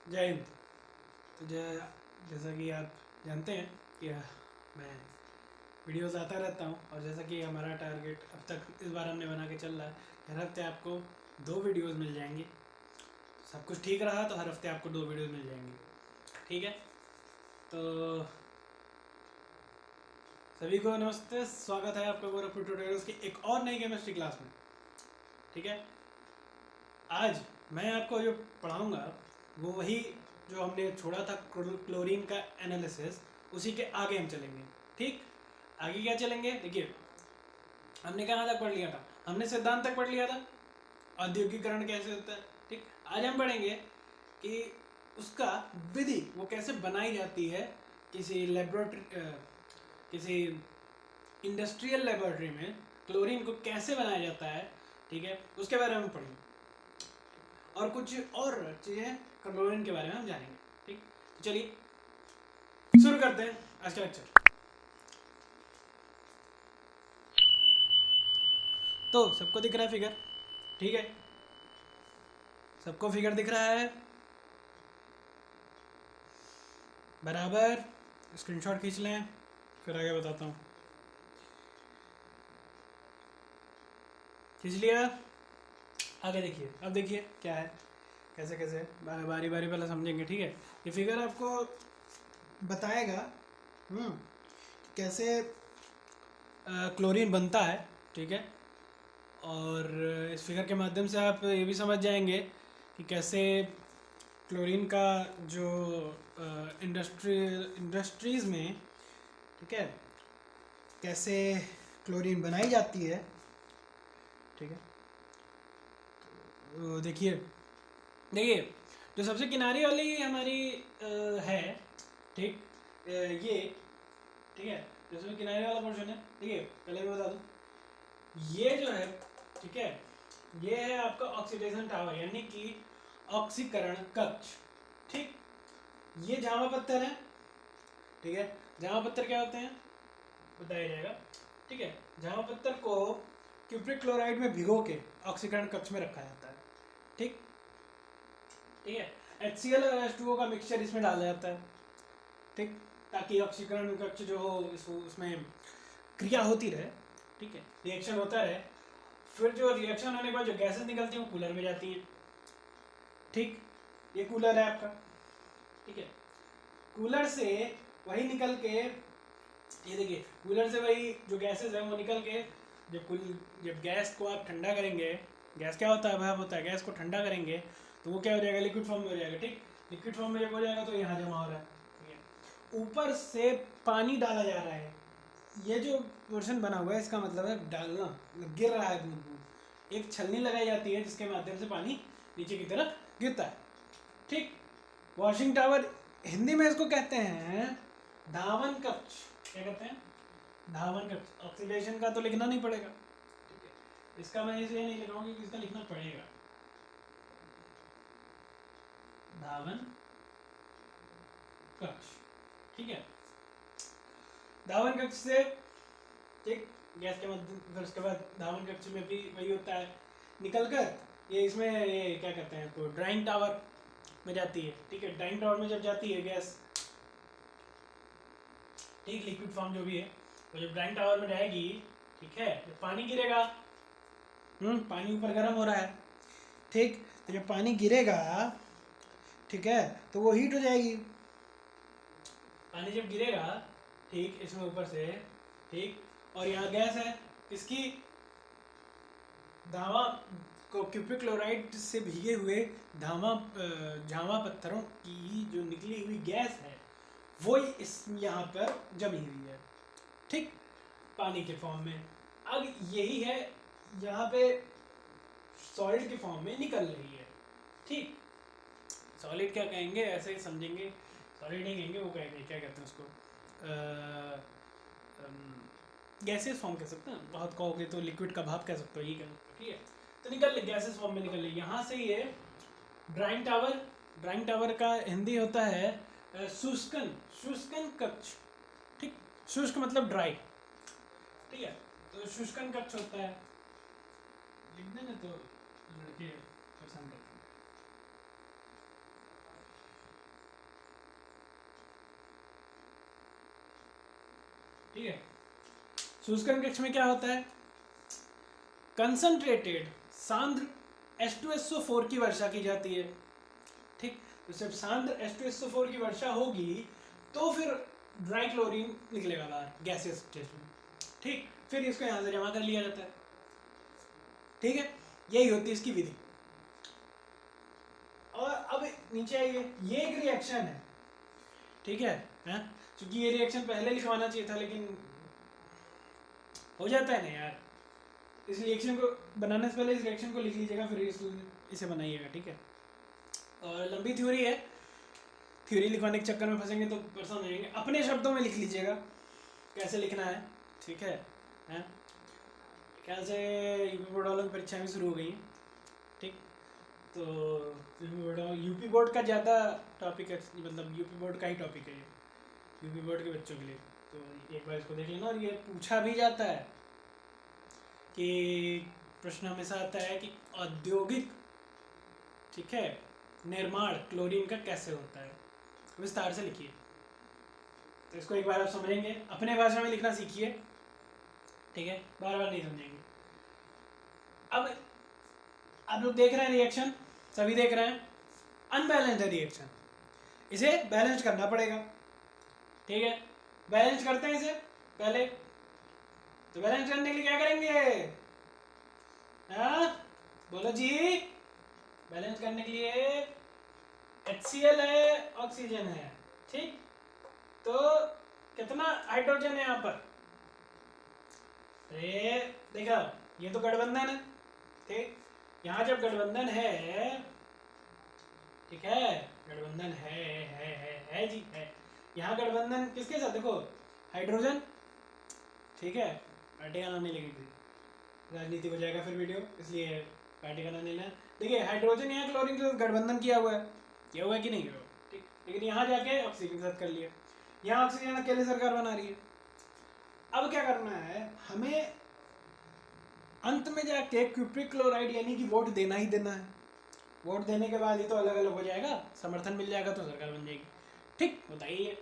जय हिंद। तो जैसा कि आप जानते हैं कि मैं वीडियोस आता रहता हूँ, और जैसा कि हमारा टारगेट अब तक इस बार हमने बना के चल रहा है, हर हफ्ते आपको 2 वीडियोस मिल जाएंगी। सब कुछ ठीक रहा तो हर हफ्ते आपको 2 वीडियोस मिल जाएंगी। ठीक है, तो सभी को नमस्ते, स्वागत है आपका गोरखपुर ट्यूटोरियल्स की एक और नई केमिस्ट्री क्लास में। ठीक है, आज मैं आपको जो पढ़ाऊँगा वो वही जो हमने छोड़ा था, क्लोरीन का एनालिसिस, उसी के आगे हम चलेंगे। ठीक, आगे क्या चलेंगे, देखिए हमने कहाँ तक पढ़ लिया था, हमने सिद्धांत तक पढ़ लिया था, औद्योगिकरण कैसे होता है। ठीक, आज हम पढ़ेंगे कि उसका विधि वो कैसे बनाई जाती है, किसी लेबोरेटरी किसी इंडस्ट्रियल लेबोरेटरी में क्लोरीन को कैसे बनाया जाता है। ठीक है, उसके बारे में पढ़ेंगे और कुछ और चीज़ें क्लोरीन के बारे में हम जानेंगे। ठीक, चलिए शुरू करते हैं आज का लेक्चर। तो सबको दिख रहा है फिगर? ठीक है, सबको फिगर दिख रहा है बराबर? स्क्रीनशॉट खींच लें, फिर आगे बताता हूँ। खींच लिया? आगे देखिए, अब देखिए क्या है, कैसे कैसे बारी बारी पहले समझेंगे। ठीक है, ये फिगर आपको बताएगा कैसे क्लोरीन बनता है। ठीक है, और इस फिगर के माध्यम से आप ये भी समझ जाएंगे कि कैसे क्लोरीन का जो इंडस्ट्रीज़ में, ठीक है, कैसे क्लोरीन बनाई जाती है। ठीक है, तो देखिए देखिए जो सबसे किनारे वाली हमारी है, ठीक, ये, ठीक है, जो सबसे किनारे वाला पोर्शन है, ठीक है, पहले मैं बता दूँ ये जो है, ठीक है, ये है आपका ऑक्सीडेशन टावर, यानी कि ऑक्सीकरण कक्ष। ठीक, ये जामा पत्थर है। ठीक है, जामा पत्थर क्या होते हैं बताया जाएगा। ठीक है, जामा पत्थर को क्यूप्रिक क्लोराइड में भिगो के ऑक्सीकरण कक्ष में रखा जाता है। ठीक, ठीक है, HCl और H2O का मिक्सचर इसमें डाला जाता है। ठीक, ताकि ऑक्सीकरण कक्ष जो हो उसमें क्रिया होती रहे। ठीक है, रिएक्शन होता रहे। फिर जो रिएक्शन होने के बाद जो गैसेस निकलती हैं वो कूलर में जाती हैं। ठीक, ये कूलर है आपका। ठीक है, कूलर से वही निकल के, ये देखिए, कूलर से वही जो गैसेस है वो निकल के, जब गैस को आप ठंडा करेंगे, गैस क्या होता है, भाप होता है, गैस को ठंडा करेंगे तो वो क्या हो जाएगा, लिक्विड फॉर्म में हो जाएगा। ठीक, लिक्विड फॉर्म में जब हो जाएगा तो यहाँ जमा हो रहा है। ठीक है, ऊपर से पानी डाला जा रहा है। ये जो पोर्शन बना हुआ है इसका मतलब है डालना, मतलब गिर रहा है बूंद बूंद। एक छलनी लगाई जाती है जिसके माध्यम से पानी नीचे की तरफ गिरता है। ठीक, वॉशिंग टावर, हिंदी में इसको कहते हैं धावन कक्ष। क्या कहते हैं? धावन कक्ष। ऑक्सीडेशन का तो लिखना नहीं पड़ेगा। ठीक है, इसका मैं इसलिए नहीं लिखाऊंगा क्योंकि इसका लिखना पड़ेगा, धावन कक्ष। ठीक है, धावन कक्ष से, ठीक, गैस के मध्य, फिर उसके बाद धावन कक्ष में भी वही होता है, निकल कर ये इसमें ये क्या कहते हैं, तो ड्राइंग टावर में जाती है। ठीक है, ड्राइंग टावर में जब जाती है गैस, ठीक, लिक्विड फॉर्म जो भी है, तो जब ड्राइंग टावर में जाएगी, ठीक है, जब पानी गिरेगा, पानी ऊपर गर्म हो रहा है। ठीक, तो जब पानी गिरेगा, ठीक है, तो वो हीट हो जाएगी। पानी जब गिरेगा, ठीक, इसमें ऊपर से, ठीक, और यहाँ गैस है इसकी, धावा को क्यूपिक क्लोराइड से भीगे हुए झावा पत्थरों की जो निकली हुई गैस है वो इस यहाँ पर जमी हुई है। ठीक, पानी के फॉर्म में। अब यही है यहाँ पे सॉलिड के फॉर्म में निकल रही है। ठीक, सॉलिड क्या कहेंगे, ऐसे ही समझेंगे, सॉलिड नहीं कहेंगे, वो कहेंगे क्या कहते हैं उसको, गैसेस फॉर्म कह सकते हैं, बहुत कहोगे तो लिक्विड का भाप कह सकते हो, ये कह सकते हो। ठीक है, तो निकल गैसेस फॉर्म में निकल रही है यहाँ से ये ड्राइंग टावर। ड्राइंग टावर का हिंदी होता है शुष्कन, शुष्कन कक्ष। ठीक, शुष्क मतलब ड्राई। ठीक है, तो शुष्कन कक्ष होता है, लिख देना तो लड़के पसंद करते हैं। ठीक है। शुष्क कक्ष में क्या होता है, कंसंट्रेटेड सांद्र H2SO4 की वर्षा की जाती है। ठीक, तो जब सांद्र H2SO4 की वर्षा होगी तो फिर ड्राई क्लोरीन निकलेगा बाहर गैसेस स्टेज में। ठीक, फिर इसको यहाँ से जमा कर लिया जाता है। ठीक है, यही होती है इसकी विधि। और अब नीचे आइए, ये एक रिएक्शन है। ठीक है, क्योंकि ये रिएक्शन पहले लिखवाना चाहिए था लेकिन हो जाता है ना यार। इस रिएक्शन को बनाने से पहले इस रिएक्शन को लिख लीजिएगा, फिर इसे बनाइएगा। ठीक है, और लंबी थ्योरी है, थ्योरी लिखवाने के चक्कर में फंसेंगे तो परेशान हो जाएंगे। अपने शब्दों में लिख लीजिएगा कैसे लिखना है। ठीक है, ख्याल से यूपी बोर्ड वालों की परीक्षा भी शुरू हो गई है। ठीक, तो यूपी बोर्ड का ज़्यादा टॉपिक है, मतलब यूपी बोर्ड का ही टॉपिक है ये, यूपी बोर्ड के बच्चों के लिए। तो एक बार इसको देख लेना। और ये पूछा भी जाता है कि प्रश्न हमेशा आता है कि औद्योगिक, ठीक है, निर्माण क्लोरीन का कैसे होता है, विस्तार से लिखिए। तो इसको एक बार आप समझेंगे, अपने भाषा में लिखना सीखिए। ठीक है, बार बार नहीं समझेंगे। अब आप लोग देख रहे हैं रिएक्शन, सभी देख रहे हैं, अनबैलेंस्ड है रिएक्शन, इसे बैलेंस करना पड़ेगा। ठीक है, बैलेंस करते हैं इसे पहले। तो बैलेंस करने के लिए क्या करेंगे, बोलो जी। बैलेंस करने के लिए HCl है, ऑक्सीजन है। ठीक, तो कितना हाइड्रोजन है यहाँ पर, अरे देखा, ये तो गठबंधन है। ठीक, यहाँ जब गठबंधन है, ठीक है, गठबंधन है जी, है। यहाँ गठबंधन किसके साथ, देखो हाइड्रोजन। ठीक है, पार्टी का नाम नहीं लगेगी, राजनीति हो जाएगा फिर वीडियो, इसलिए पार्टी का नाम नहीं लेना। देखिए हाइड्रोजन यहाँ क्लोरीन के साथ गठबंधन किया हुआ है, किया हुआ है कि नहीं हुआ। ठीक, लेकिन यहाँ जाके ऑक्सीजन के साथ कर लिया, यहाँ ऑक्सीजन अकेले सरकार बना रही है। अब क्या करना है हमें, अंत में जाके क्यूप्रिक क्लोराइड यानी कि वोट देना ही देना है। वोट देने के बाद ही तो अलग अलग हो जाएगा, समर्थन मिल जाएगा तो सरकार बन जाएगी। ठीक, बताइए।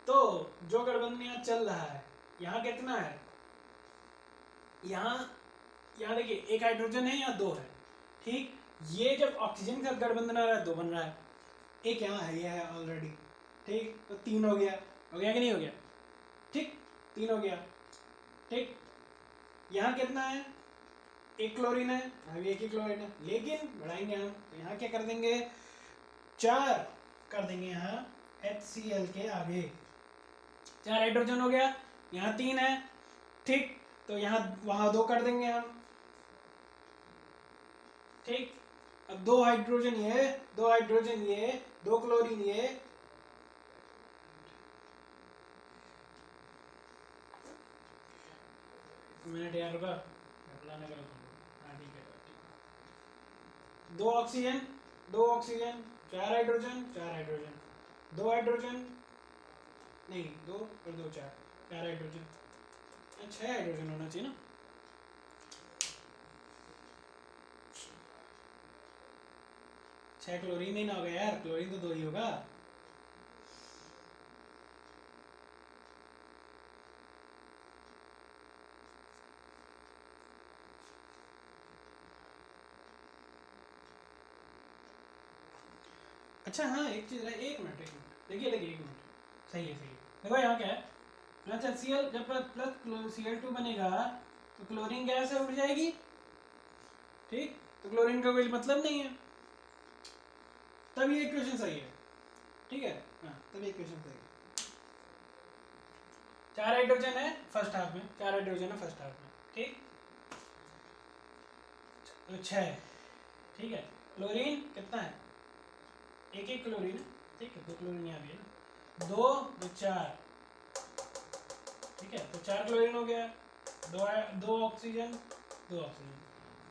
तो जो गठबंधन यहाँ चल रहा है, यहाँ कितना है, यहाँ देखिए एक हाइड्रोजन है, यहाँ 2 है। ठीक, ये जब ऑक्सीजन का गठबंधन आ रहा है 2 बन रहा है, एक यहाँ है, ये है ऑलरेडी। ठीक, तो 3 हो गया कि नहीं हो गया। ठीक, 3 हो गया। ठीक, यहाँ कितना है, एक क्लोरीन है, अभी एक ही क्लोरीन है, लेकिन बढ़ाएंगे हम तो यहाँ क्या कर देंगे, 4 कर देंगे यहाँ HCl के आगे, 4 हाइड्रोजन हो गया, यहाँ 3 है। ठीक, तो यहाँ वहाँ 2 कर देंगे हम। ठीक, अब 2 हाइड्रोजन ये, 2 हाइड्रोजन ये, 2 क्लोरीन ये, मिनट यार रुका, अप्लाना करो। हाँ ठीक है, 2 oxygen, 2 oxygen, 4 hydrogen, 4 hydrogen, 2 hydrogen, नहीं 2 और 2 4, 4 हाइड्रोजन, 6 हाइड्रोजन होना चाहिए ना। छह क्लोरीन ही ना होगा यार, क्लोरीन तो 2 ही होगा। अच्छा हाँ, एक चीज़ है, एक मिनट देखिए, एक मिनट, सही है। देखो यहाँ क्या है, प्लस HCl, जब प्लस Cl2 बनेगा तो क्लोरीन गैस से उड़ जाएगी। ठीक, तो क्लोरीन का कोई मतलब नहीं है, तब ये इक्वेशन सही है। ठीक है, हाँ तब ये इक्वेशन सही है। 4 हाइड्रोजन है फर्स्ट हाफ में, 4 हाइड्रोजन है फर्स्ट हाफ में। ठीक, तो 6। ठीक है, क्लोरीन कितना है, एक क्लोरीन है। ठीक है, 2 क्लोरीन यहाँ भी है ना, 2 2 4। ठीक है, तो 4 क्लोरीन हो गया, 2 ऑक्सीजन, 2 ऑक्सीजन,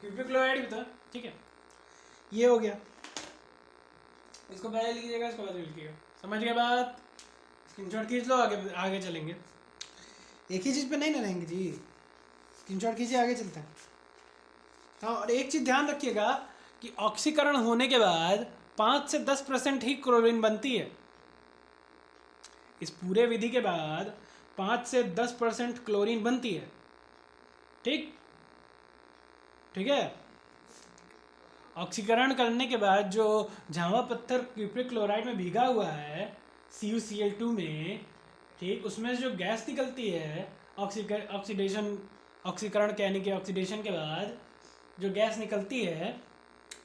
क्यूप्रिक क्लोराइड भी था। ठीक है, ये हो गया। इसको पहले लिखिएगा, इसको बाद में लिखिएगा, समझ गए बात। स्क्रीनशॉट खींच लो, आगे चलेंगे। एक ही चीज़ पे नहीं ना रहेंगे जी, स्क्रीनशॉट खींचिए, आगे चलते हैं। हाँ, और एक चीज़ ध्यान रखिएगा कि ऑक्सीकरण होने के बाद 5 से 10% ही क्लोरीन बनती है। इस पूरे विधि के बाद 5 से 10% क्लोरीन बनती है। ठीक ठीक है। ऑक्सीकरण करने के बाद जो झावा पत्थर क्यूप्रिक क्लोराइड में भीगा हुआ है CuCl2 में, ठीक, उसमें जो गैस निकलती है ऑक्सीडेशन, ऑक्सीकरण कहने के ऑक्सीडेशन के बाद जो गैस निकलती है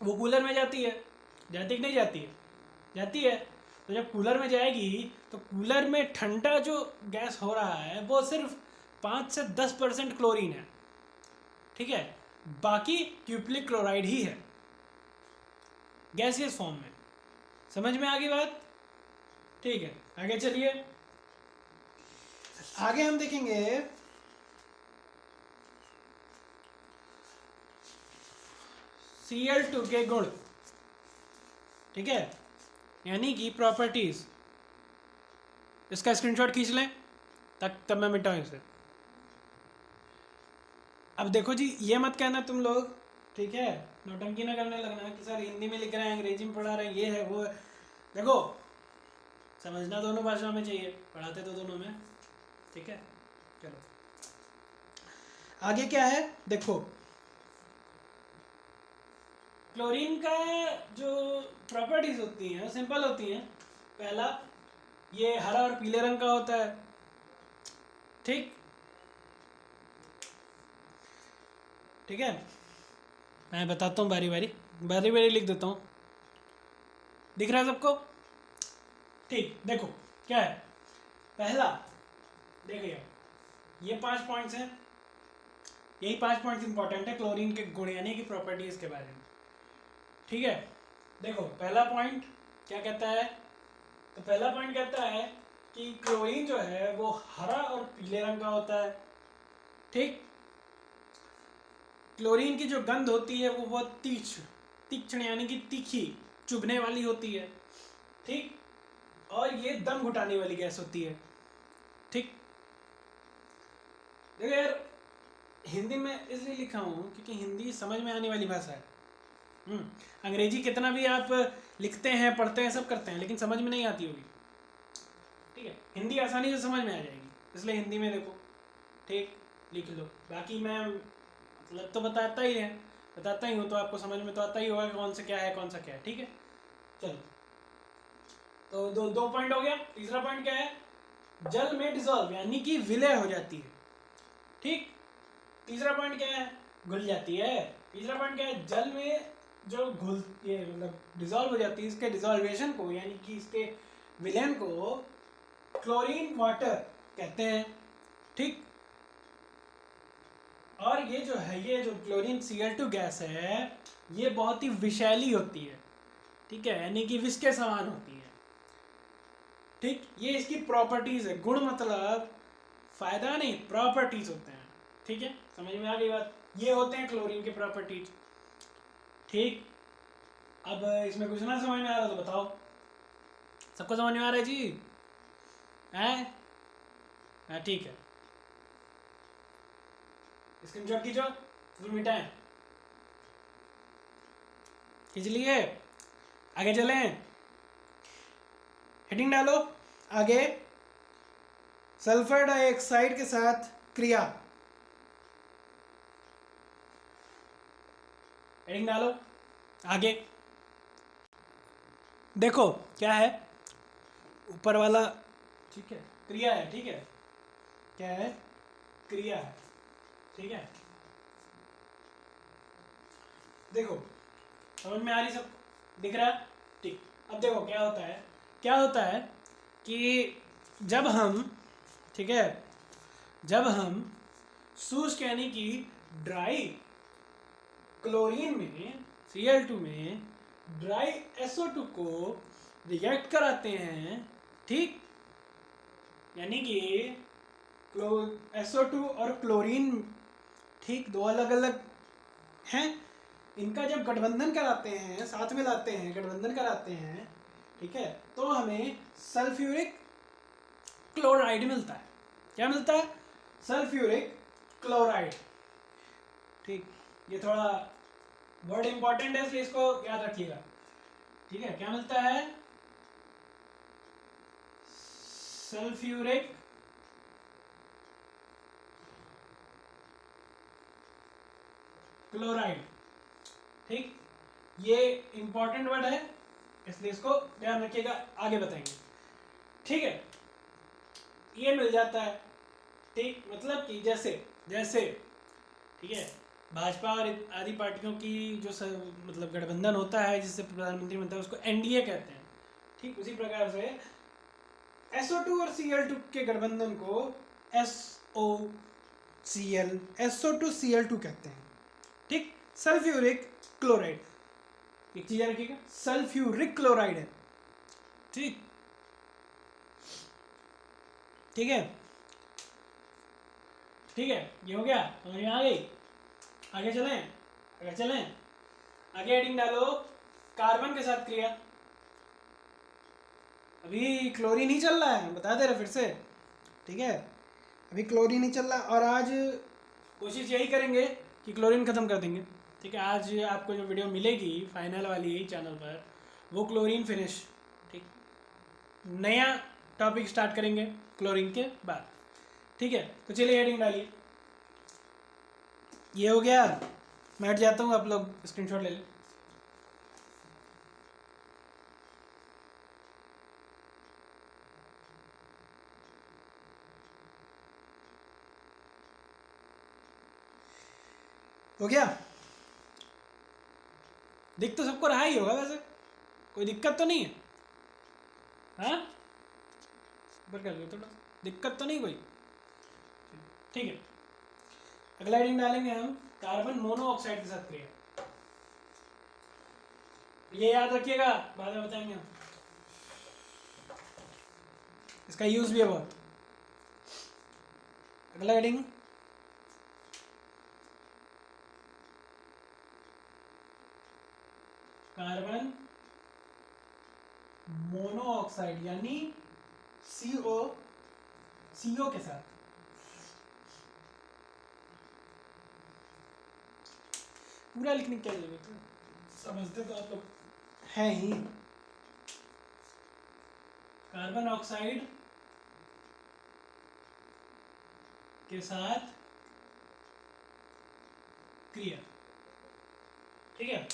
वो कूलर में जाती है। जाती कि नहीं जाती है? जाती है। तो जब कूलर में जाएगी तो कूलर में ठंडा जो गैस हो रहा है वो सिर्फ 5 से 10% क्लोरीन है। ठीक है, बाकी क्यूप्रिक क्लोराइड ही है गैसियस फॉर्म में। समझ में आ गई बात? ठीक है, आगे चलिए। आगे हम देखेंगे Cl2 के गुण। ठीक है, यानी कि प्रॉपर्टीज। इसका स्क्रीनशॉट खींच लें तब मैं मिटाऊं इसे। अब देखो जी, ये मत कहना तुम लोग, ठीक है, नौटंकी ना करने लगना कि सर हिंदी में लिख रहे हैं, अंग्रेजी में पढ़ा रहे हैं, ये है वो है। देखो, समझना दोनों भाषा में चाहिए, पढ़ाते तो दोनों में। ठीक है, चलो आगे क्या है देखो। क्लोरीन का जो प्रॉपर्टीज होती हैं सिंपल होती हैं। पहला, ये हरा और पीले रंग का होता है। ठीक ठीक है, मैं बताता हूँ बारी बारी लिख देता हूँ। दिख रहा है सबको? ठीक, देखो क्या है। पहला, देखिए ये 5 पॉइंट्स हैं, यही 5 पॉइंट्स इंपॉर्टेंट है क्लोरीन के गुण यानी कि प्रॉपर्टीज के बारे में। ठीक है, देखो पहला पॉइंट क्या कहता है। तो पहला पॉइंट कहता है कि क्लोरीन जो है वो हरा और पीले रंग का होता है। ठीक, क्लोरीन की जो गंध होती है वो बहुत तीक्ष्ण यानी कि तीखी, चुभने वाली होती है। ठीक, और ये दम घुटाने वाली गैस होती है। ठीक, देखो यार, हिंदी में इसलिए लिखा हूँ क्योंकि हिंदी समझ में आने वाली भाषा है। अंग्रेजी कितना भी आप लिखते हैं, पढ़ते हैं, सब करते हैं, लेकिन समझ में नहीं आती होगी। ठीक है, हिंदी आसानी से समझ में आ जाएगी, इसलिए हिंदी में देखो, ठीक, लिख लो। बाकी मैं मतलब तो बताता ही हूँ, तो आपको समझ में तो आता ही होगा कौन सा क्या है, कौन सा क्या है। ठीक है, चलो, तो दो पॉइंट हो गया। तीसरा पॉइंट क्या है? जल में डिसॉल्व यानी कि विलय हो जाती है। ठीक, तीसरा पॉइंट क्या है? घुल जाती है। तीसरा पॉइंट क्या है? जल में जो घुल ये मतलब डिसॉल्व हो जाती है, इसके डिसॉल्वेशन को यानी कि इसके विलयन को क्लोरीन वाटर कहते हैं। ठीक, और ये जो है, ये जो क्लोरीन Cl2 गैस है, ये बहुत ही विषैली होती है। ठीक है, यानी कि विष के समान होती है। ठीक, ये इसकी प्रॉपर्टीज है। गुण मतलब फायदा नहीं, प्रॉपर्टीज होते हैं। ठीक है, समझ में आ गई बात? ये होते हैं क्लोरीन के प्रॉपर्टीज। ठीक, अब इसमें कुछ ना समझ में आ रहा तो बताओ। सबको समझ में आ रहा है जी? हैं? हाँ, ठीक है, स्क्रीनशॉट खींचो, फिर मिटाएं। खींच लिए? आगे चलें, हेडिंग डालो आगे। सल्फर डाइऑक्साइड के साथ क्रिया, हेडिंग डालो आगे। देखो क्या है ऊपर वाला, ठीक है, क्रिया है। ठीक है, क्या है? क्रिया है। ठीक है, देखो समझ में आ रही सब? दिख रहा है? ठीक, अब देखो क्या होता है। क्या होता है कि जब हम, ठीक है, जब हम शुष्क यानी कि ड्राई क्लोरीन में Cl2 में ड्राई SO2 को रिएक्ट कराते हैं, ठीक, यानी कि SO2 और क्लोरीन, ठीक, दो अलग अलग हैं। इनका जब गठबंधन कराते हैं, साथ में लाते हैं, गठबंधन कराते हैं, ठीक है, तो हमें सल्फ्यूरिक क्लोराइड मिलता है। क्या मिलता है? Sulphuric chloride. ठीक, ये थोड़ा वर्ड इंपॉर्टेंट है इसलिए इसको याद रखिएगा। ठीक है, क्या मिलता है? Sulphuric chloride. ठीक, ये इंपॉर्टेंट वर्ड है इसलिए इसको ध्यान रखिएगा, आगे बताएंगे। ठीक है, ये मिल जाता है। ठीक, मतलब कि जैसे जैसे ठीक है, भाजपा और आदि पार्टियों की जो मतलब गठबंधन होता है जिससे प्रधानमंत्री बनता है उसको एनडीए कहते हैं। ठीक, उसी प्रकार से SO2 और Cl2 के गठबंधन को SO2Cl2 कहते हैं। ठीक, सल्फ्यूरिक क्लोराइड, एक चीज याद रखिएगा, सल्फ्यूरिक क्लोराइड है। ठीक, ठीक है, ठीक है, ये हो गया, समझ में आ गई। आगे चलें, आगे चलें, आगे हेडिंग डालो कार्बन के साथ क्रिया। अभी क्लोरीन ही चल रहा है, बता दे रहे फिर से। ठीक है, अभी क्लोरीन ही चल रहा है और आज कोशिश यही करेंगे कि क्लोरीन ख़त्म कर देंगे। ठीक है, आज आपको जो वीडियो मिलेगी फाइनल वाली चैनल पर वो क्लोरीन फिनिश। ठीक, नया टॉपिक स्टार्ट करेंगे क्लोरीन के बाद। ठीक है, तो चलिए हेडिंग डालिए। ये हो गया, मैं हट जाता हूँ, आप लोग स्क्रीनशॉट ले लें। हो गया, दिख तो सबको रहा ही होगा वैसे, कोई दिक्कत तो नहीं है? हाँ, ऊपर कर लो थोड़ा, दिक्कत तो नहीं कोई? ठीक है, अगला हेडिंग डालेंगे हम कार्बन मोनोऑक्साइड के साथ क्रिया। ये याद रखिएगा, बाद में बताएंगे हम, इसका यूज भी है बहुत। अगला हेडिंग कार्बन मोनोऑक्साइड यानी CO के साथ। पूरा लिखने की क्या जरूरत है, समझते तो आप लोग हैं ही। कार्बन ऑक्साइड के साथ क्रिया। ठीक है,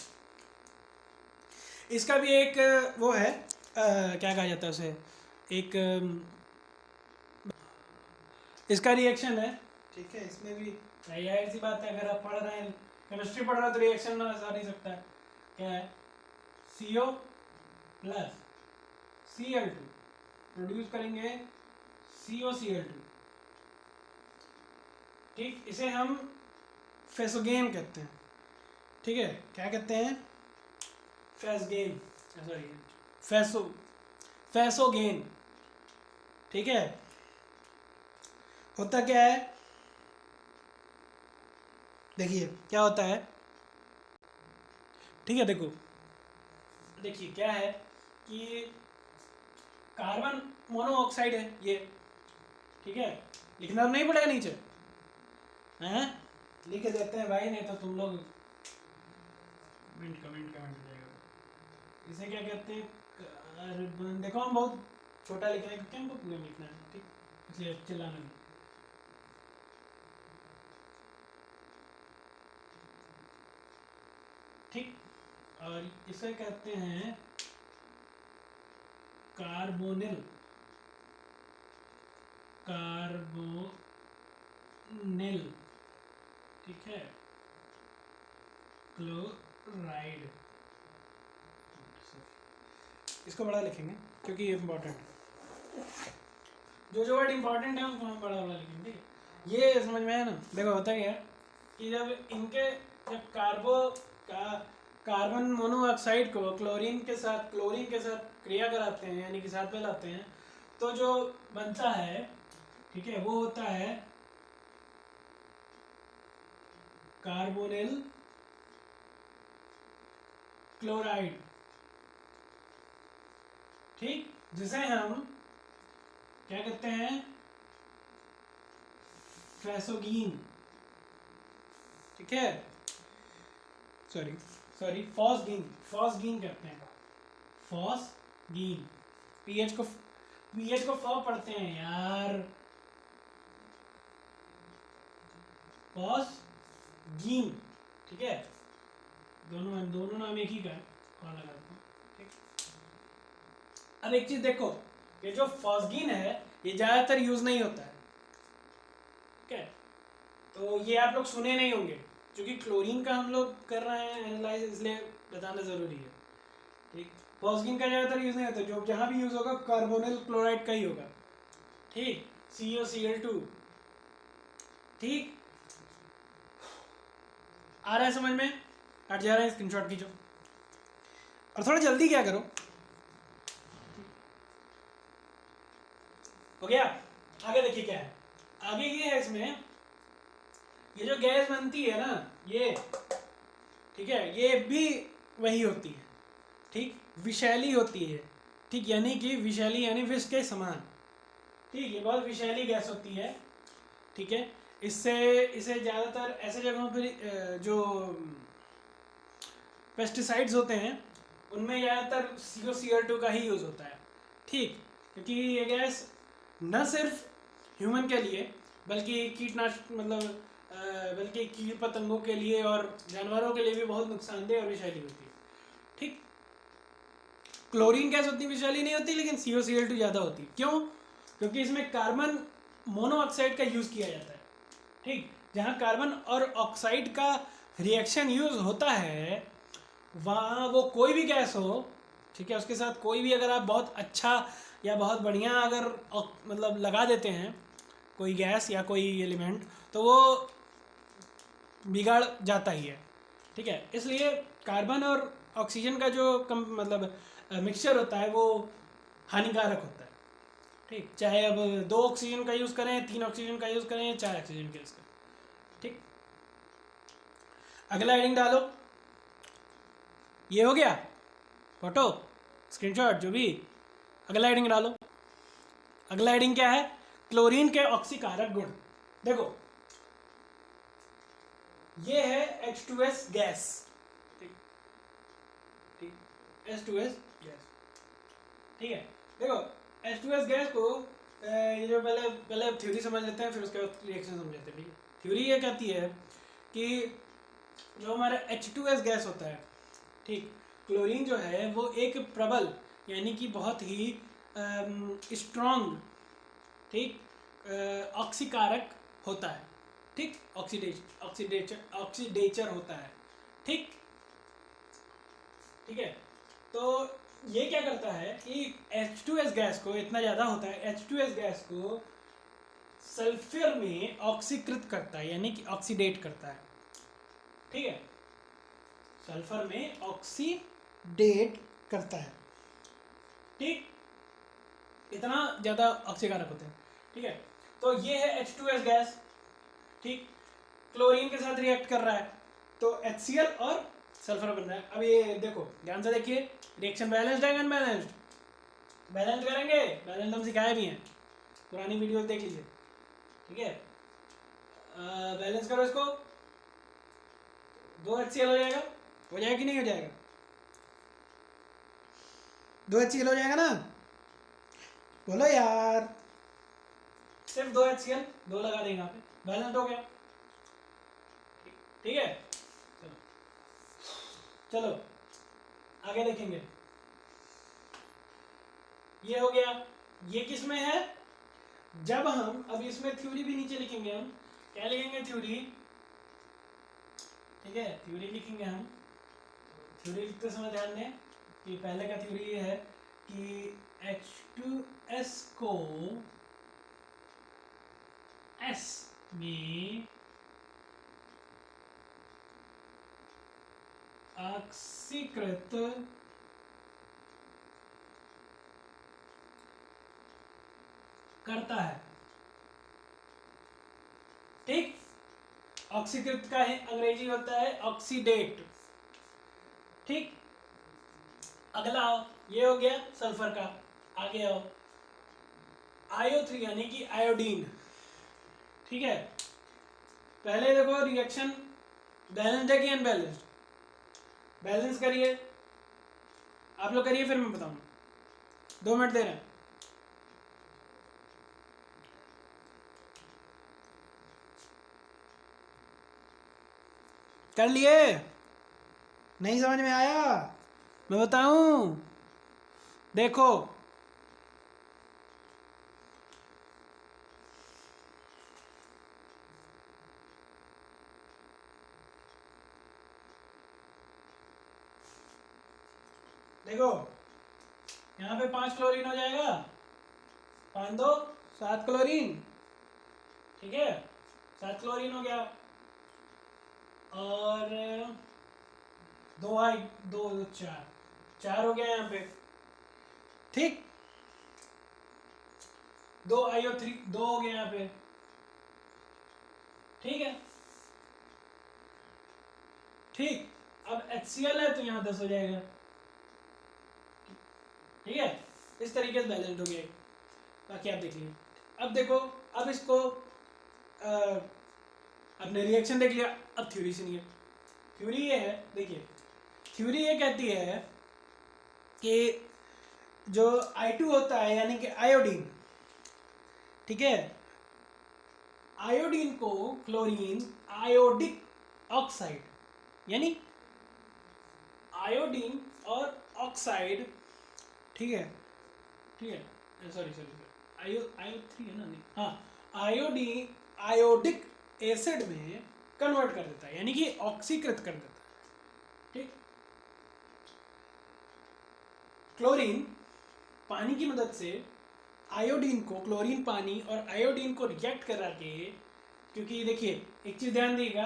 इसका भी एक वो है, क्या कहा जाता है उसे, एक इसका रिएक्शन है। ठीक है, इसमें भी जाहिर सी बात है, अगर आप पढ़ रहे हैं केमिस्ट्री पढ़ रहे हो तो रिएक्शन ना आ नहीं सकता है। क्या है, CO प्लस Cl2 प्रोड्यूस करेंगे COCl2। ठीक, इसे हम फेसोगेन कहते हैं। ठीक है, क्या कहते हैं, फेसगेन, सॉरी फेसोगेन। ठीक है, होता क्या है, देखिए क्या होता है। ठीक है, देखो देखिए क्या है कि कार्बन मोनोऑक्साइड है ये। ठीक है, लिखना अब नहीं पड़ेगा नीचे, हैं लिख देते हैं भाई, नहीं तो तुम लोग कमेंट हो जाएगा। इसे क्या कहते हैं, देखो हम बहुत छोटा लिख रहे हैं क्योंकि हमको पूरा लिखना है। ठीक, इसलिए चिल्लाना नहीं। ठीक, और इसे कहते हैं कार्बोनिल ठीक है, क्लोराइड। इसको बड़ा लिखेंगे क्योंकि ये इम्पोर्टेंट है, जो वर्ड इम्पोर्टेंट है उसको हम बड़ा बड़ा लिखेंगे। ये समझ में है ना। देखो होता क्या है कि जब कार्बन मोनोऑक्साइड को क्लोरीन के साथ क्रिया कराते हैं यानी कि साथ में लाते हैं, तो जो बनता है, ठीक है, वो होता है कार्बोनिल क्लोराइड। ठीक, जिसे हम क्या कहते हैं, फेसोगीन। ठीक है, सॉरी फॉस्गीन कहते हैं, फॉस्गीन। पीएच को फ पढ़ते हैं यार, फॉस्गीन। ठीक है, दोनों दोनों नाम एक ही का है, कौन लगा देता हूँ, ठीक। अब एक चीज देखो, ये जो फॉस्गीन है ये ज़्यादातर यूज़ नहीं होता है, ठीक है, तो ये आप लोग सुने नहीं होंगे, क्योंकि क्लोरीन का हम लोग कर रहे हैं एनालाइज, इसलिए बताना ज़रूरी है, ठीक। फॉस्गीन का ज़्यादातर यूज़ नहीं होता, जो जहाँ भी यूज़ होगा कार्बोनिल क्लोराइड का ही होगा, ठीक, COCl2, ठीक। आ रहा है समझ में, हट जा रहा है, स्क्रीनशॉट खींचो और थोड़ा जल्दी क्या करो, हो गया। आगे देखिए क्या है, आगे ये है इसमें, ये जो गैस बनती है ना ये, ठीक है, ये भी वही होती है, ठीक, विषैली होती है, ठीक, यानी कि विषैली यानी विष के समान, ठीक, ये बहुत विषैली गैस होती है, ठीक है। इससे इसे ज़्यादातर ऐसे जगहों पर जो पेस्टिसाइड्स होते हैं उनमें ज़्यादातर COCl2 का ही यूज़ होता है, ठीक, क्योंकि ये गैस न सिर्फ ह्यूमन के लिए बल्कि कीटनाशक मतलब बल्कि कीट पतंगों के लिए और जानवरों के लिए भी बहुत नुकसानदेह और विषैली होती है, ठीक। क्लोरीन गैस उतनी विषैली नहीं होती, लेकिन COCl2 ज़्यादा होती है, क्यों? क्योंकि इसमें कार्बन मोनोऑक्साइड का यूज़ किया जाता है, ठीक। जहाँ कार्बन और ऑक्साइड का रिएक्शन यूज़ होता है वहाँ वो कोई भी गैस हो, ठीक है, उसके साथ कोई भी अगर आप बहुत अच्छा या बहुत बढ़िया अगर मतलब लगा देते हैं कोई गैस या कोई एलिमेंट, तो वो बिगाड़ जाता ही है, ठीक है। इसलिए कार्बन और ऑक्सीजन का जो मतलब मिक्सचर होता है वो हानिकारक होता है, ठीक, चाहे अब 2 ऑक्सीजन का यूज़ करें, 3 ऑक्सीजन का यूज़ करें, 4 ऑक्सीजन का यूज़ करें, ठीक। अगला हेडिंग डालो, ये हो गया फोटो स्क्रीनशॉट जो भी, अगला हेडिंग डालो। अगला हेडिंग क्या है, क्लोरीन के ऑक्सीकारक गुण। देखो ये है H2S गैस, ठीक, ठीक, H2S गैस, ठीक है। देखो H2S गैस को ये जो पहले पहले थ्योरी समझ लेते हैं, फिर उसके बाद रिएक्शन समझ लेते हैं, ठीक है। थ्योरी ये कहती है कि जो हमारा H2S गैस होता है, ठीक, क्लोरीन जो है वो एक प्रबल यानी कि बहुत ही स्ट्रॉन्ग, ठीक, ऑक्सीकारक होता है, ठीक, ऑक्सीडेचर होता है, ठीक, ठीक है। तो ये क्या करता है कि H2S गैस को इतना ज़्यादा होता है, H2S गैस को सल्फर में ऑक्सीकृत करता है, यानी कि ऑक्सीडेट करता है, ठीक है, सल्फर में ऑक्सीडेट करता है, ठीक, इतना ज़्यादा ऑक्सीकारक होता है, ठीक है। तो ये है H2S गैस, ठीक, क्लोरीन के साथ रिएक्ट कर रहा है तो HCl और सल्फर बन रहा है। अब ये देखो ध्यान से देखिए, रिएक्शन बैलेंस्ड है अनबैलेंस्ड, बैलेंस करेंगे, बैलेंस हम सिखाए भी हैं, पुरानी वीडियो देख लीजिए, ठीक है। बैलेंस करो इसको, 2 HCl हो जाएगा, हो जाएगा कि नहीं हो जाएगा, 2 HCl हो जाएगा ना, बोलो यार, सिर्फ 2 HCl, 2 लगा देंगे यहाँ पे, बैलेंस हो गया, ठीक है। चलो चलो आगे देखेंगे, ये हो गया, ये किस में है, जब हम अब इसमें थ्योरी भी नीचे लिखेंगे, हम क्या लिखेंगे, थ्योरी, ठीक है, थ्योरी लिखेंगे हम। थ्योरी लिखते समय ध्यान दें कि पहले का थ्योरी ये है कि H2S को S में ऑक्सीकृत करता है, ठीक, ऑक्सीकृत का है अंग्रेजी होता है ऑक्सीडेट, ठीक। अगला आओ, ये हो गया सल्फर का, आगे आओ IO3 यानी कि आयोडीन, ठीक है। पहले देखो रिएक्शन बैलेंस्ड है कि अनबैलेंस्ड, बैलेंस करिए, आप लोग करिए फिर मैं बताऊंगा, 2 मिनट दे रहे हैं। कर लिए? नहीं समझ में आया? मैं बताऊं? देखो, देखो यहाँ पे 5 क्लोरीन हो जाएगा, 5 2 7 क्लोरीन, ठीक है, 7 क्लोरीन हो गया। और 2 आई 2 4, 4 हो गया यहाँ पे, ठीक। 2 IO3 2 हो गया यहाँ पे, ठीक है, ठीक। अब HCl है तो यहाँ 10 हो जाएगा, ठीक है। इस तरीके से बैलेंस हो गया, बाकी आप देख लीजिए। अब देखो, अब इसको अपने रिएक्शन देख लिया, अब थ्योरी सुनिए। थ्योरी ये है, देखिए थ्योरी ये कहती है कि जो I2 होता है यानी कि आयोडीन, ठीक है, आयोडीन को क्लोरीन आयोडिक ऑक्साइड यानी आयोडीन और ऑक्साइड, ठीक है, ठीक है, सॉरी आयो 3 है ना, नहीं, हाँ, आयोडीन आयोडिक एसिड में कन्वर्ट कर देता है, यानी कि ऑक्सीकृत कर देता है, ठीक। क्लोरीन पानी की मदद से आयोडीन को, क्लोरीन पानी और आयोडीन को रिएक्ट करा के, क्योंकि देखिए एक चीज ध्यान दीजिएगा,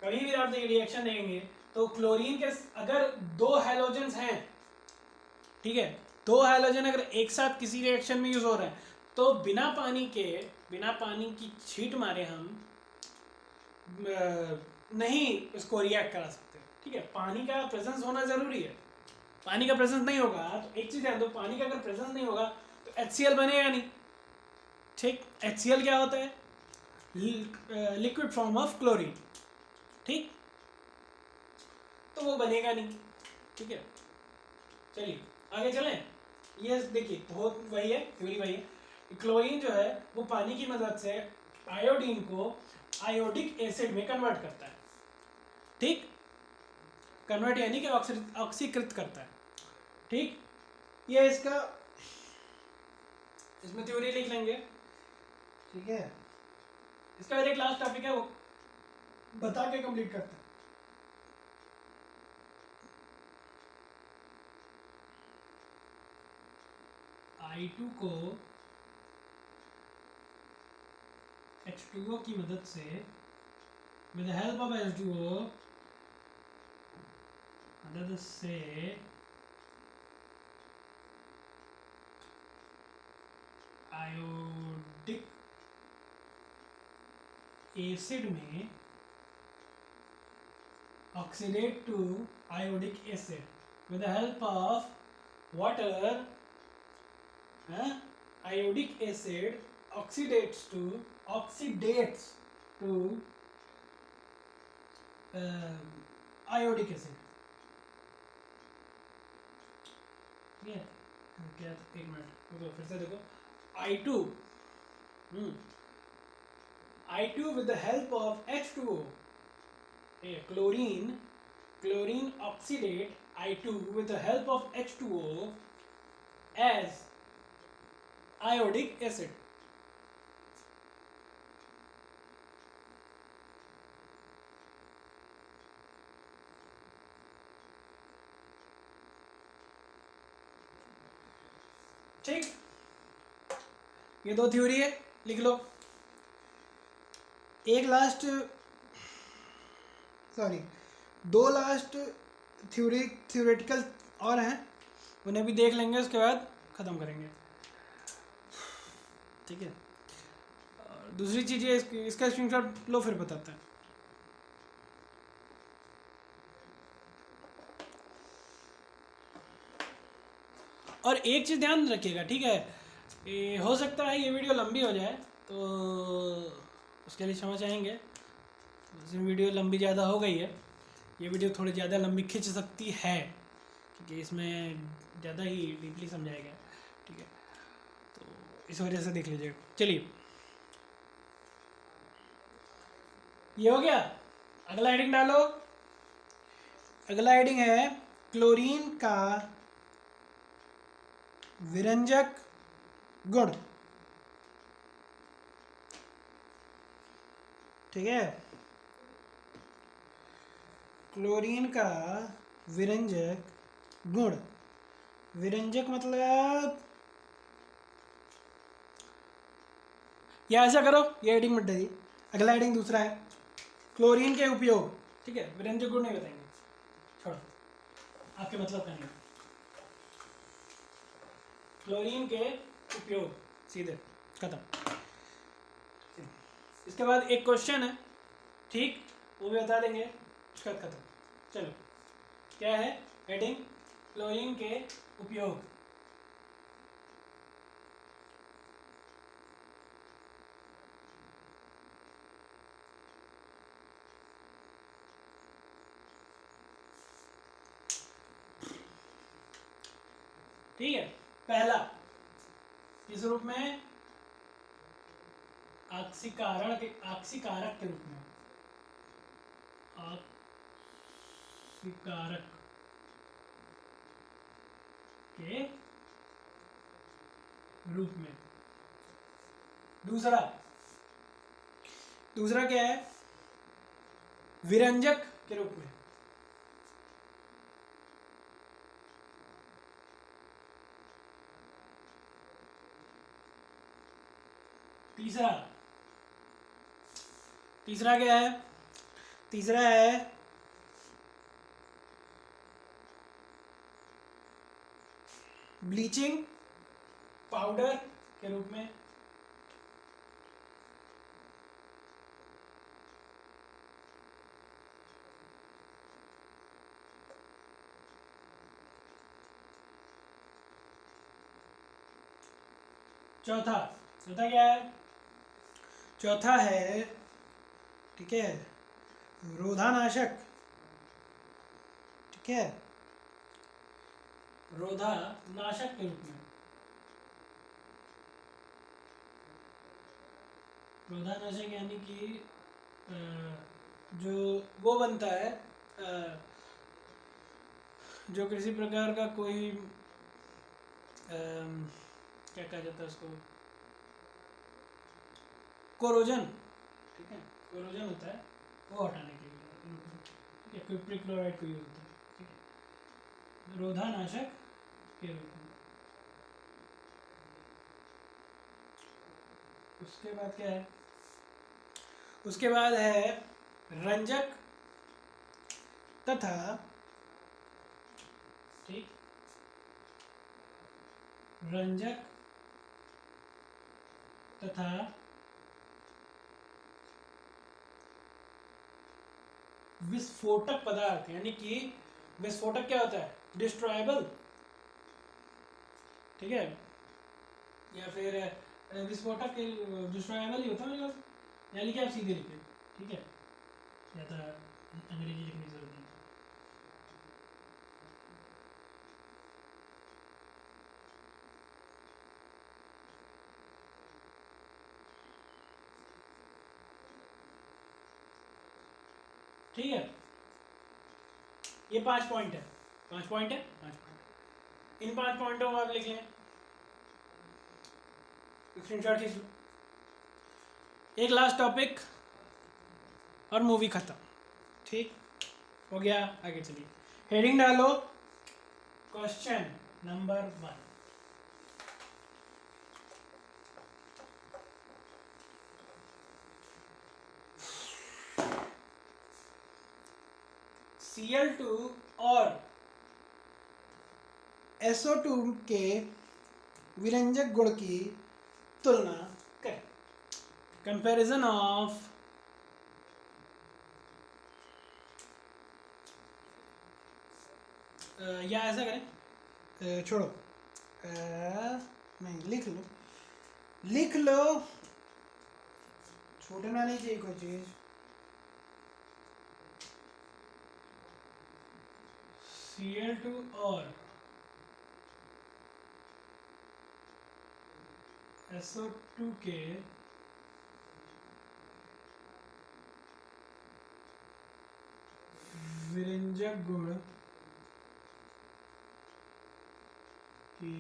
कभी भी आप देखिए रिएक्शन देखेंगे तो क्लोरीन के अगर 2 हैलोजेंस हैं, ठीक है, 2 हैलोजन अगर एक साथ किसी रिएक्शन में यूज हो रहे हैं तो बिना पानी की छींट मारे हम नहीं इसको रिएक्ट करा सकते, ठीक है। पानी का प्रेजेंस होना जरूरी है, पानी का प्रेजेंस नहीं होगा तो एक चीज ध्यान दो, पानी का अगर प्रेजेंस नहीं होगा तो HCl बनेगा नहीं, ठीक। HCl क्या होता है? लिक्विड फॉर्म ऑफ क्लोरीन, ठीक, तो वो बनेगा नहीं, ठीक है। चलिए आगे चलें। ये देखिए बहुत वही है, थ्योरी वही है। क्लोरीन जो है वो पानी की मदद से आयोडीन को आयोडिक एसिड में कन्वर्ट करता है, ठीक, कन्वर्ट यानी कि ऑक्सीकृत करता है, ठीक। ये इसका, इसमें थ्योरी लिख लेंगे, ठीक है। इसका एक लास्ट टॉपिक है, वो बता के कंप्लीट करते हैं। I2 को H2O की मदद से, with the help of H2O, मदद से आयोडिक एसिड में oxidate to iodic acid with the help of water, iodic acid oxidates to iodic acid, ठीक है। क्या, एक मिनट रुको, फिर से देखो, I2 I2 with the help of H2O, chlorine oxidate I2 with the help of H2O as iodic acid, ठीक। ये 2 थ्योरी है, लिख लो। एक लास्ट, सॉरी 2 लास्ट थ्योरेटिकल और हैं, उन्हें भी देख लेंगे, उसके बाद ख़त्म करेंगे, ठीक है। दूसरी चीज़ ये, इसका स्क्रीनशॉट लो, फिर बताते हैं। और एक चीज़ ध्यान रखिएगा, ठीक है, हो सकता है ये वीडियो लंबी हो जाए, तो उसके लिए क्षमा चाहेंगे। वीडियो लंबी ज़्यादा हो गई है, ये वीडियो थोड़ी ज़्यादा लंबी खिंच सकती है, क्योंकि इसमें ज़्यादा ही डीपली समझाया गया, ठीक है, तो इस वजह से देख लीजिएगा। चलिए, ये हो गया, अगला हेडिंग डालो। अगला हेडिंग है क्लोरीन का विरंजक गुण। ठीक है, क्लोरीन का विरंजक गुण। विरंजक मतलब, या ऐसा करो, ये हेडिंग मत डालिए, अगला हेडिंग दूसरा है क्लोरीन के उपयोग। ठीक है, विरंजक गुण नहीं बताएंगे, छोड़ो, आपके मतलब का नहीं। क्लोरीन के उपयोग सीधे खत्म। इसके बाद एक क्वेश्चन है, ठीक, वो भी बता देंगे, उसका खत्म। चलो, क्या है हेडिंग? क्लोरीन के उपयोग। ठीक है, पहला किस रूप में? आक्सीकारक के रूप में। आक्सीकारक के रूप में। दूसरा क्या है? विरंजक के रूप में। तीसरा क्या है? तीसरा है ब्लीचिंग पाउडर के रूप में। चौथा क्या है? चौथा है, ठीक है, रोधानाशक। ठीक है, रोधानाशक के रूप में। रोधानाशक यानी कि जो वो बनता है, जो किसी प्रकार का कोई क्या कहा जाता है उसको, कोरोजन। ठीक है, कोरोजन होता है, वो हटाने के लिए। ठीक है, क्विप्रिक्लोराइड को यूज होता है। ठीक है, रोधानाशक के रूप में। उसके बाद क्या है? उसके बाद है रंजक तथा, ठीक, रंजक तथा विस्फोटक पदार्थ। यानी कि विस्फोटक क्या होता है? डिस्ट्रॉयबल। ठीक है, या फिर विस्फोटक डिस्ट्रॉयबल ही होता है मतलब, यानी कि आप सीधे लिखे। ठीक है, ज़्यादा अंग्रेजी लिखने की जरूरत नहीं। ठीक है, ये 5 पॉइंट है। 5 पॉइंट है, 5 पॉइंट। इन 5 पॉइंटों को आप लिख लें, स्क्रीनशॉट खींच लो। एक लास्ट टॉपिक और मूवी खत्म। ठीक हो गया, आगे चलिए। हेडिंग डालो, क्वेश्चन नंबर 1। Cl2 और SO2 के विरंजक गुण की तुलना करें। कंपैरिजन ऑफ या ऐसा करें, छोड़ो, नहीं, लिख लो, छूटना नहीं चाहिए कोई चीज। Cl2 और SO2 के विरंजक गुण की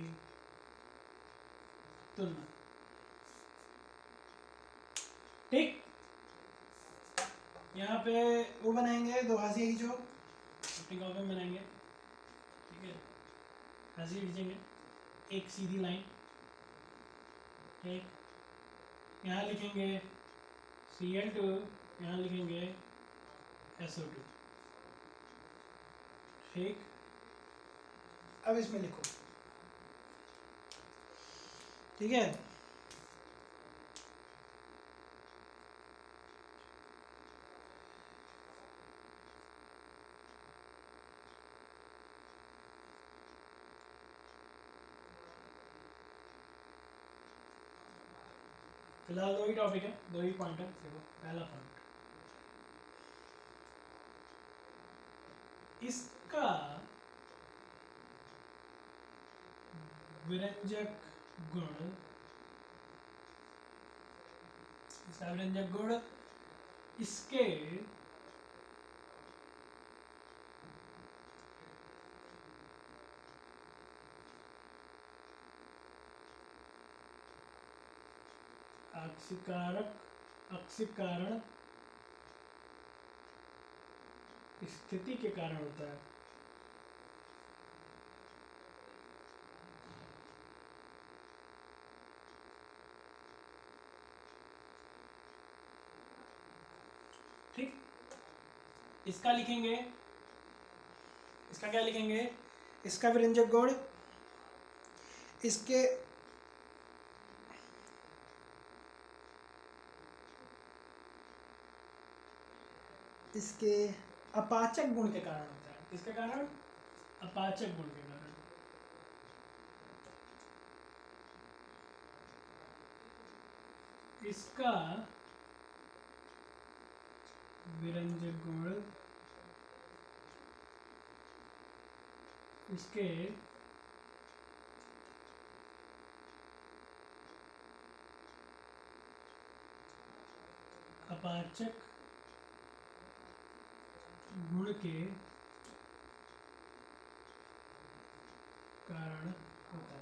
तुलना। ठीक, यहाँ पे वो बनाएंगे, दो हाशिए खींचो अपनी कॉपी में बनाएंगे। ठीक है, हाशिए खींचेंगे, एक सीधी लाइन। ठीक, यहाँ लिखेंगे Cl2, यहाँ लिखेंगे SO2। ठीक, अब इसमें लिखो। ठीक है, फिलहाल दो ही टॉपिक है, दो ही पॉइंट है। देखो पहला पॉइंट, इसका विरंजक गुण, इसका विरंजक गुण इसके आक्सीकरण स्थिति के कारण होता है। ठीक, इसका लिखेंगे, इसका क्या लिखेंगे, इसका विरंजक गुण इसके अपाचक गुण के कारण होता है। किसके कारण? अपाचक गुण के कारण। इसका विरंजक गुण इसके अपाचक गुण के कारण होता है।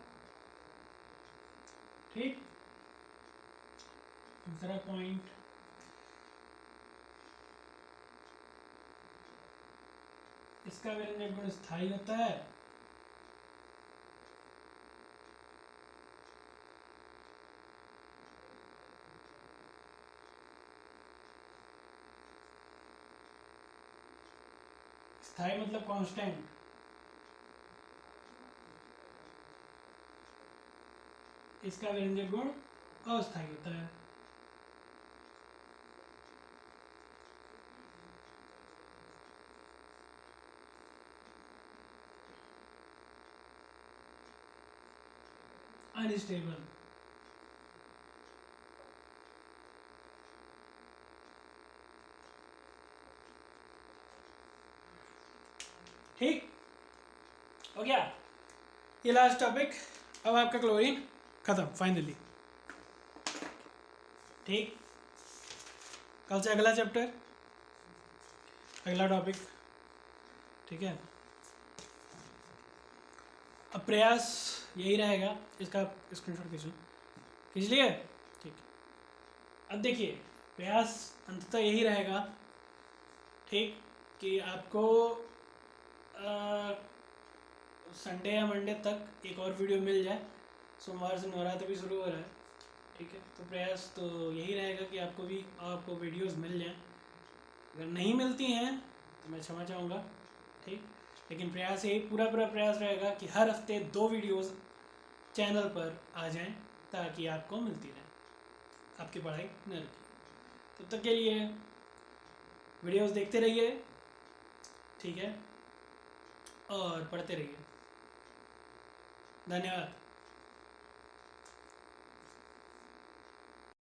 ठीक, दूसरा पॉइंट, इसका विरंजक गुण स्थायी होता है। स्थायी मतलब कांस्टेंट। इसका विरंजक गुण अस्थायी होता है। अनस्टेबल। ठीक हो गया, ये लास्ट टॉपिक। अब आपका क्लोरीन खत्म फाइनली। ठीक, कल से अगला चैप्टर, अगला टॉपिक। ठीक है, अब प्रयास यही रहेगा, इसका स्क्रीनशॉट खींच लिए। ठीक, अब देखिए प्रयास अंततः यही रहेगा। ठीक, कि आपको संडे या मंडे तक एक और वीडियो मिल जाए। सोमवार से नवरात्र भी शुरू हो रहा है। ठीक है, तो प्रयास तो यही रहेगा कि आपको वीडियोस मिल जाएं। अगर नहीं मिलती हैं तो मैं क्षमा चाहूँगा। ठीक, लेकिन प्रयास यही पूरा प्रयास रहेगा कि हर हफ्ते 2 वीडियोस चैनल पर आ जाएं, ताकि आपको मिलती रहे, आपकी पढ़ाई न रुके। तब तक के लिए वीडियोस देखते रहिए। ठीक है, और पढ़ते रहिए। धन्यवाद।